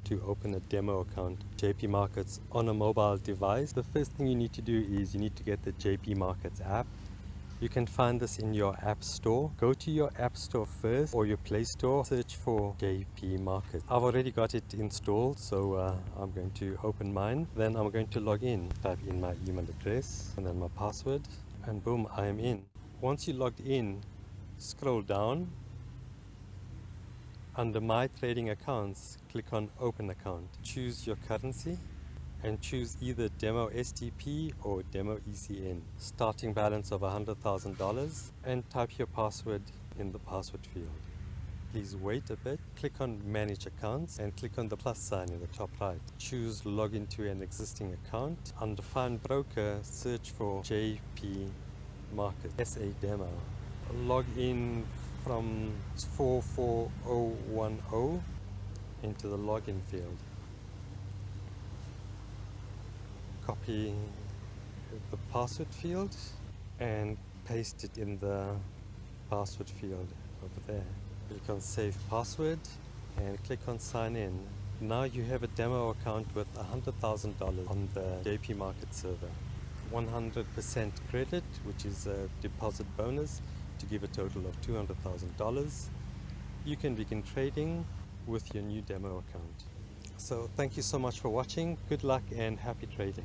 to open a demo account, JPMarkets, on a mobile device, the first thing you need to do is you need to get the JPMarkets app. You can find this in your app store. Go to your app store first or your Play Store, search for JPMarkets. I've already got it installed, so I'm going to open mine. Then I'm going to log in, type in my email address and then my password, and boom, I am in. Once you're logged in, scroll down. Under My Trading Accounts, click on Open Account. Choose your currency and choose either Demo STP or Demo ECN. Starting balance of $100,000 and type your password in the password field. Please wait a bit, click on Manage Accounts and click on the plus sign in the top right. Choose Log into an existing account. Under Find Broker, search for JPMarkets SA Demo. Log in from 44010 into the login field. Copy the password field and paste it in the password field over there. Click on Save Password and click on Sign In. Now you have a demo account with $100,000 on the JPMarkets server. 100% credit, which is a deposit bonus, to give a total of $200,000. You can begin trading with your new demo account. So thank you so much for watching. Good luck and happy trading.